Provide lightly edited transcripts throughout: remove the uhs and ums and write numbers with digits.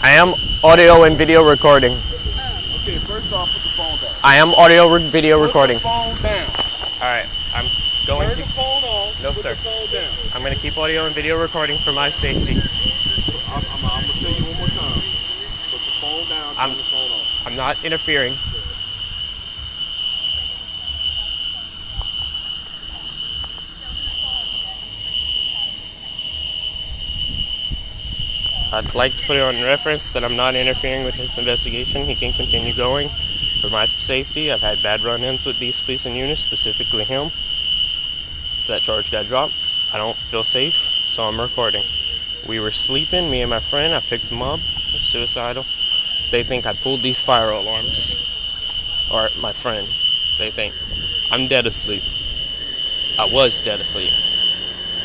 I am audio and video recording. Okay, first off, put the phone down. I am audio video recording. Put the phone down. Alright, I'm going Turn to... the phone off. No, put sir. the phone down. I'm going to keep audio and video recording for my safety. I'm going to tell you one more time. Put the phone down, turn the phone off. I'm not interfering. I'd like to put it on reference that I'm not interfering with his investigation. He can continue going. For my safety, I've had bad run-ins with these police in Eunice, specifically him. That charge got dropped. I don't feel safe, so I'm recording. We were sleeping, me and my friend. I picked him up. Suicidal. They think I pulled these fire alarms. Or my friend. They think I'm dead asleep. I was dead asleep.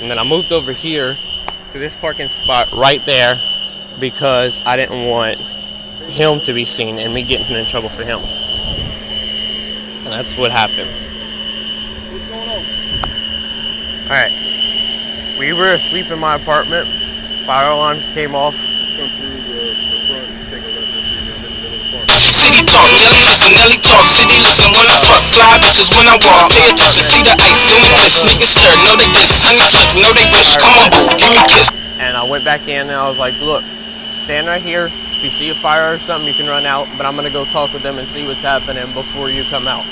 And then I moved over here to this parking spot right there because I didn't want him to be seen and me getting in trouble for him. And that's what happened. What's going on? Alright. We were asleep in my apartment. Fire alarms came off. Let's come through the front and take a look and see them in the middle of the park. City talk, Nelly talk, city listen when I fuck, fly bitches when I walk, pay attention, see the ice, in the dish, niggas stir, know they diss, honey slick, know they wish, come on boo, give me a kiss. And I went back in and I was like, look, stand right here. If you see a fire or something, you can run out, but I'm going to go talk with them and see what's happening before you come out.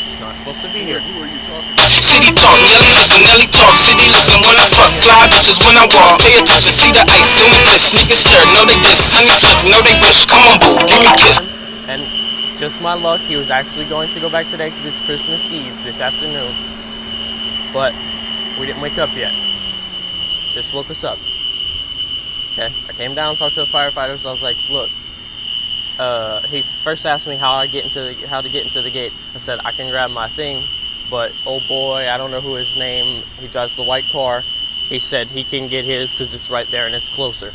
She's not supposed to be here. Who are you talking to? City talk, Nelly talk, city listen when I fuck, fly bitches when I walk, pay attention, see the ice, in the dish, niggas stir, know they diss, honey slick, know they wish, come on boo, give me a kiss. And just my luck, he was actually going to go back today because it's Christmas Eve this afternoon. But we didn't wake up yet. Just woke us up. Okay, I came down, talked to the firefighters. I was like, look, he first asked me how to get into the gate. I said I can grab my thing, but oh boy, I don't know who his name. He drives the white car. He said he can get his because it's right there and it's closer.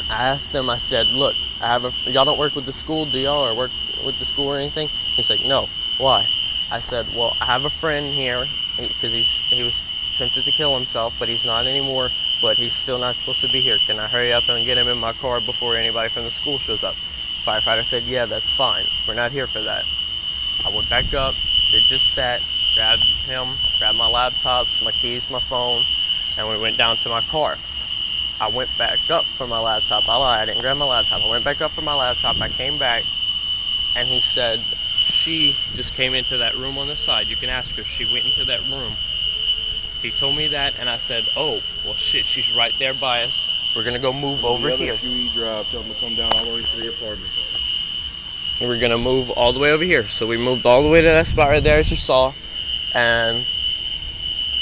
I asked them. I said, look, y'all don't work with the school, do y'all, or work with the school or anything? He's like, no. Why? I said, well, I have a friend here because he was tempted to kill himself, but he's not anymore, but he's still not supposed to be here. Can I hurry up and get him in my car before anybody from the school shows up? Firefighter said, yeah, that's fine. We're not here for that. I went back up, did just that, grabbed him, grabbed my laptops, my keys, my phone, and we went down to my car. I went back up for my laptop. I lied, I didn't grab my laptop. I went back up for my laptop, I came back, and he said, she just came into that room on the side. You can ask her, she went into that room. He told me that, and I said, oh, well, shit, she's right there by us. We're going to go move over here. Drive, tell them to come down all the way to the apartment. We're going to move all the way over here. So we moved all the way to that spot right there, as you saw. And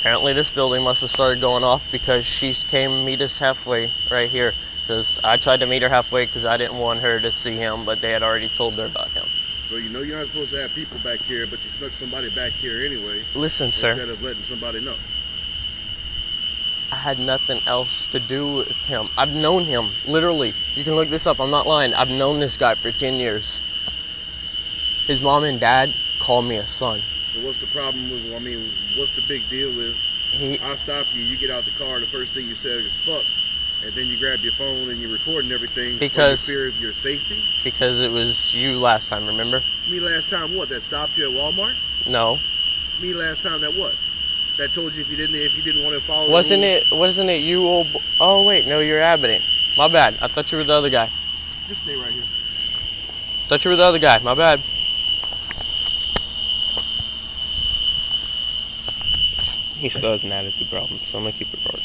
apparently this building must have started going off because she came meet us halfway right here. Because I tried to meet her halfway because I didn't want her to see him, but they had already told her about him. So you know you're not supposed to have people back here, but you snuck somebody back here anyway. Listen, sir. Instead of letting somebody know. I had nothing else to do with him. I've known him, literally. You can look this up, I'm not lying. I've known this guy for 10 years. His mom and dad call me a son. So what's the problem with, what's the big deal with, I stop you, you get out the car, the first thing you said is fuck, and then you grab your phone and you're recording everything because for your fear of your safety? Because it was you last time, remember? Me last time what, that stopped you at Walmart? No. Me last time that what? That told you if you didn't want to follow Wasn't it you old oh wait, no, you're Abbiedi. My bad. I thought you were the other guy. Just stay right here. Thought you were the other guy, my bad. He still has an attitude problem, so I'm gonna keep recording.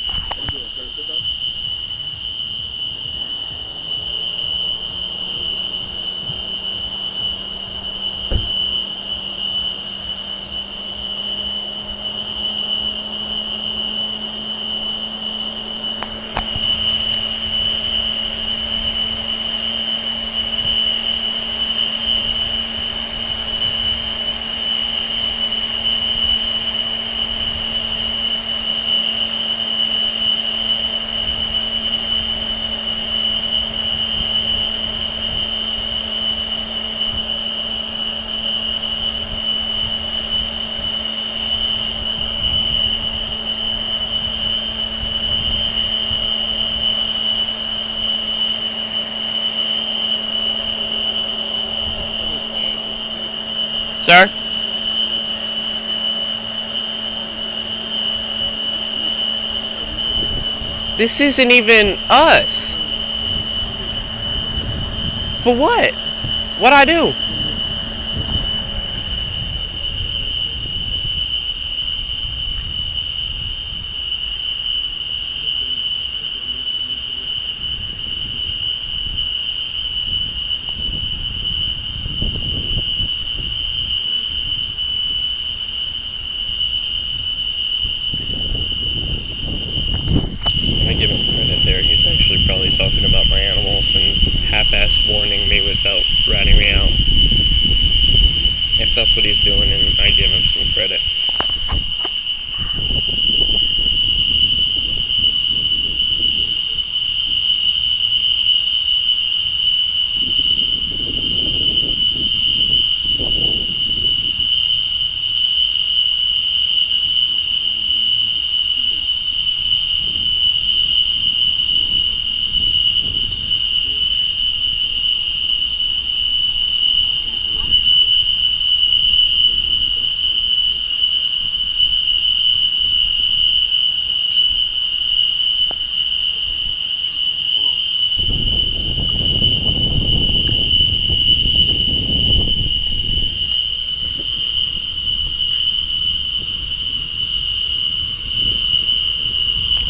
Sir? This isn't even us. For what? What'd I do? I give him credit there. He's actually probably talking about my animals and half-assed warning me without ratting me out. If that's what he's doing, and I give him some credit.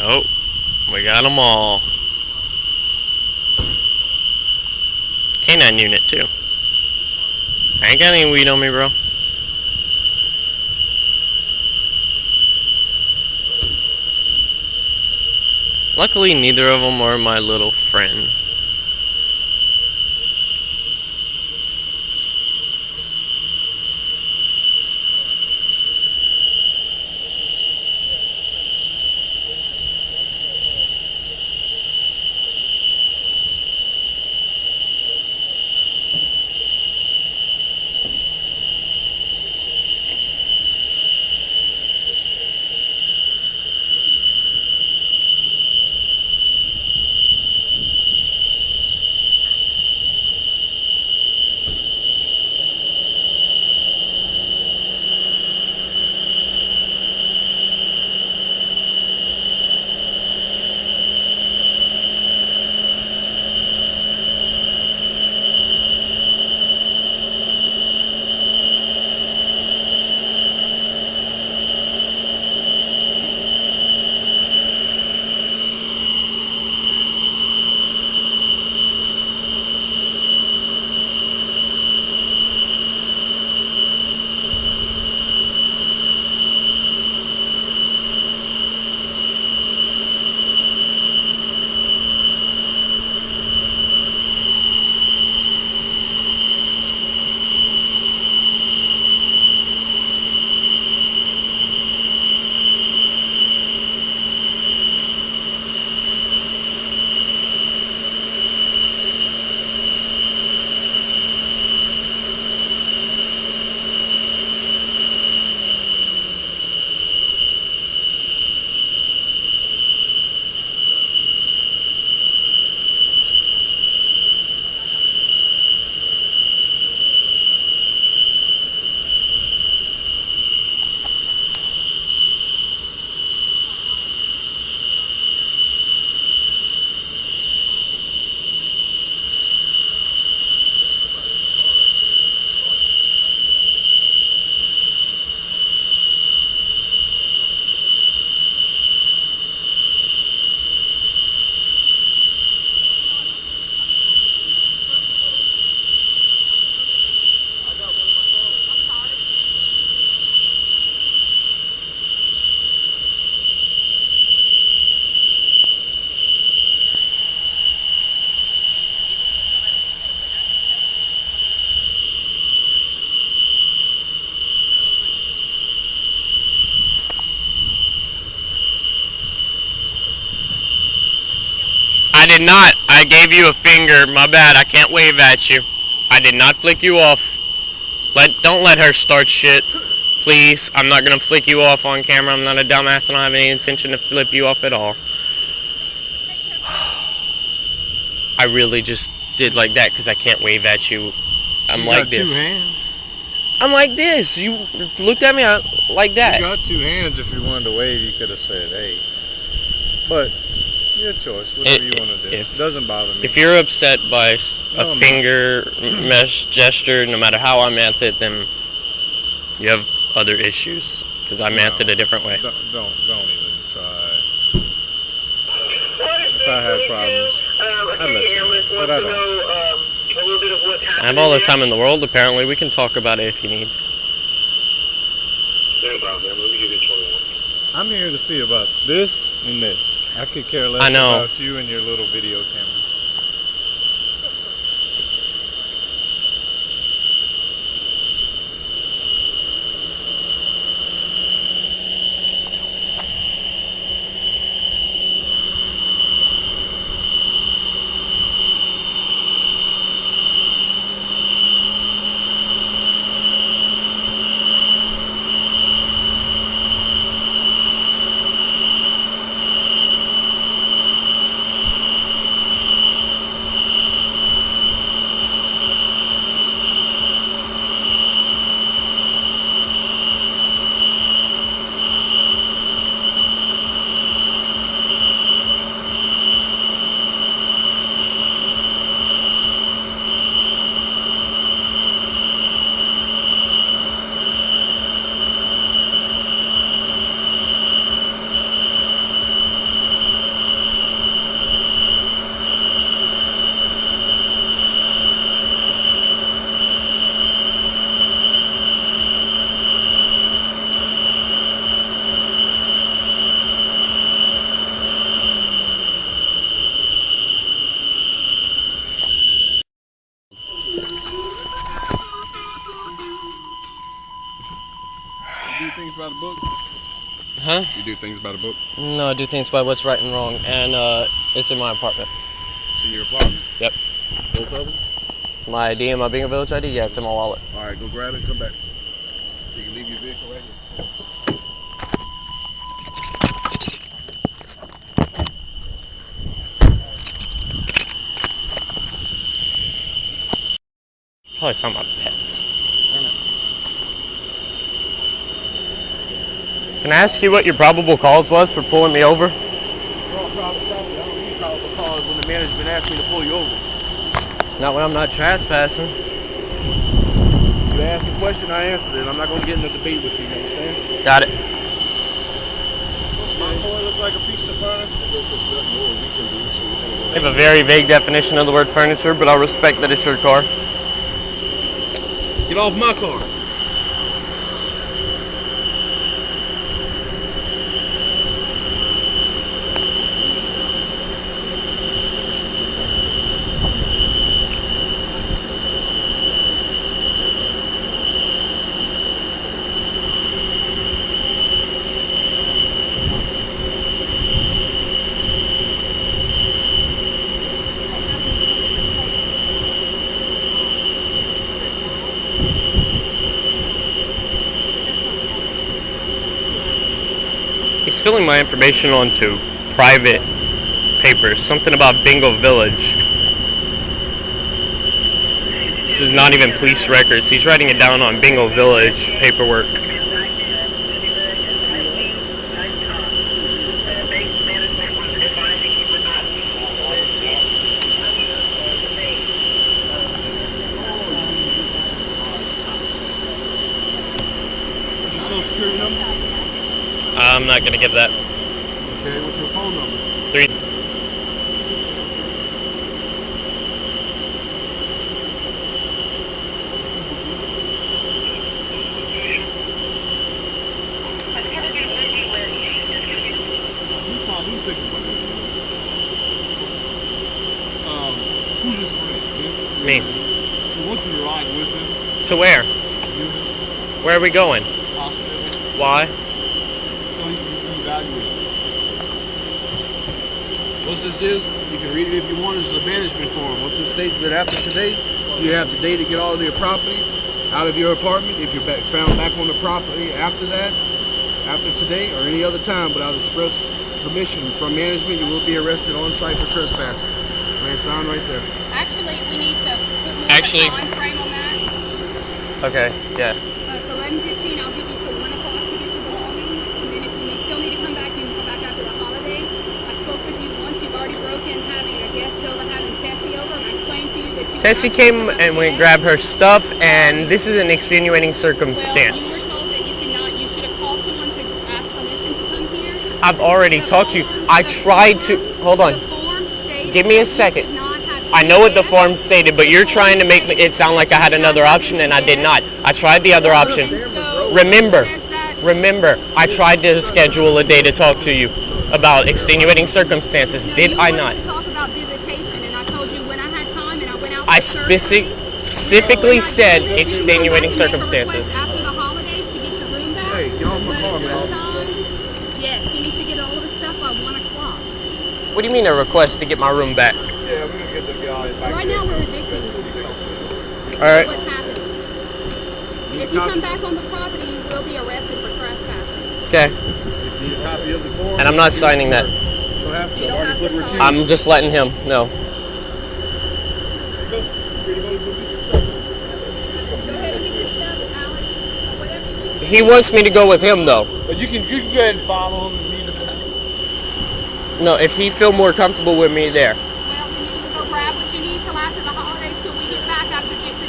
Oh, we got them all. Canine unit, too. I ain't got any weed on me, bro. Luckily, neither of them are my little friend. I did not. I gave you a finger. My bad. I can't wave at you. I did not flick you off. Don't let her start shit. Please. I'm not going to flick you off on camera. I'm not a dumbass. I don't have any intention to flip you off at all. I really just did like that because I can't wave at you. I'm like this. You got 2 hands. I'm like this. You looked at me like that. You got two hands. If you wanted to wave, you could have said, hey. But, your choice. Whatever you want to do. It doesn't bother me. If you're upset by a finger mesh gesture, no matter how I meant it, then you have other issues. Because I meant it a different way. Don't even try. If I had problems, I'd let you know. But I don't. I have all the time in the world, apparently. We can talk about it if you need. I'm here to see about this and this. I could care less about you and your little video camera. You do things by the book? Huh? You do things by the book? No, I do things by what's right and wrong, and it's in my apartment. It's in your apartment? Yep. Both of them? My ID and my Bengal Village ID? Yeah, it's in my wallet. Alright, go grab it and come back. You can leave your vehicle right here. Probably found my pets. Can I ask you what your probable cause was for pulling me over? Probably. I don't need probable cause when the management asked me to pull you over. Not when I'm not trespassing. You asked the question, I answered it. I'm not going to get in a debate with you, you understand? Got it. Does my car look like a piece of furniture? There's nothing more we can do, so we're going to I have a very vague definition of the word furniture, but I'll respect that it's your car. Get off my car. He's filling my information onto private papers. Something about Bengal Village. This is not even police records. He's writing it down on Bengal Village paperwork. What's your social security number? I'm not going to give that. Okay, what's your phone number? 3. Who's his friend? Me. He wants you to ride with him. To where? Eunice Where are we going? Hospital. Why? So he can be evaluated. What this is, you can read it if you want. It's a management form. What this states that after today, you have today to get all of your property out of your apartment. If you're found back on the property after that, after today or any other time without express permission from management, you will be arrested on site for trespassing. Plain sign right there. Actually, we need to put more of a time frame on that. Okay, yeah. It's 11:15. I'll give you till 1 o'clock to get your belongings, and then if you still need to come back, you can come back after the holiday. I spoke with you once. You've already broken having a guest over, having Tessie over, and I explained to you that you. Tessie came and we grabbed her stuff, and this is an extenuating circumstance. Well, you were told that you cannot. You should have called someone to ask permission to come here. I've already talked to you. I tried to. Hold on. Give me a second. I know what the form stated, but you're trying to make it sound like I had another option, and I did not. I tried the other option. Remember, I tried to schedule a day to talk to you about extenuating circumstances. Did I not? To talk about visitation, and I told you when I had time, and I went out. I specifically said extenuating circumstances. After the holidays to get your room back. Hey, get off my car, man. Yes, he needs to get all of his stuff by 1 o'clock. What do you mean a request to get my room back? Yeah, we're gonna get the guy back. Right now we're evicting you. All right. What's happening? If you come back on the property, you will be arrested for trespassing. Okay. Need a copy of the form? And I'm not signing that. You don't have to. You don't Already have put to refuse. sign. I'm just letting him know. Go. Free to go get your stuff. Go ahead and get your stuff, Alex. Whatever you need. He wants me to go with him, though. But you can go ahead and follow him and meet him. No, if he feel more comfortable with me there. Well, then you can go grab what you need till after the holidays, till we get back after January.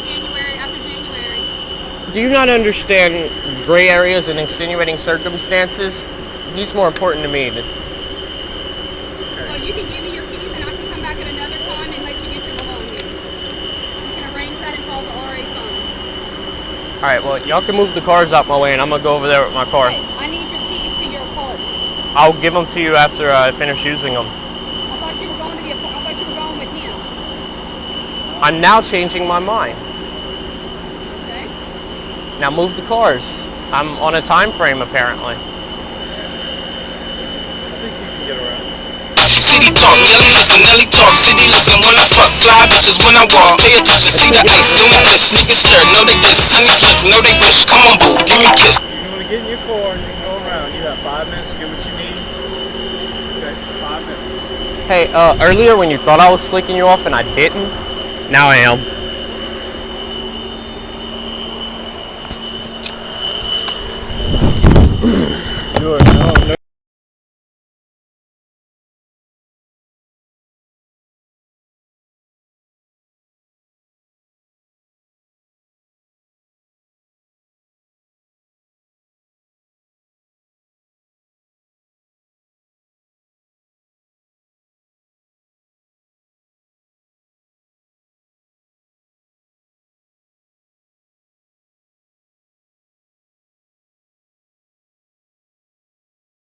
Do you not understand gray areas and extenuating circumstances? He's more important to me. Well, you can give me your keys, and I can come back at another time and let you get your belongings. You can arrange that and call the RA phone. All right, well, y'all can move the cars out my way, and I'm gonna go over there with my car. Hey, I need your keys to your apartment. I'll give them to you after I finish using them. I thought you were going to the apartment. I thought you were going with him. I'm now changing my mind. Okay. Now move the cars. I'm on a time frame, apparently. City talk, Nelly talk, city listen when I fuck, fly bitches when I walk, pay attention, see the ice, zoom and this, niggas stir, know they diss, honey slick, know they wish, come on boo, give me a kiss. You want to get in your car and you can go around. You have 5 minutes to get what you need. Okay, 5 minutes. Hey, earlier when you thought I was flicking you off and I didn't, now I am.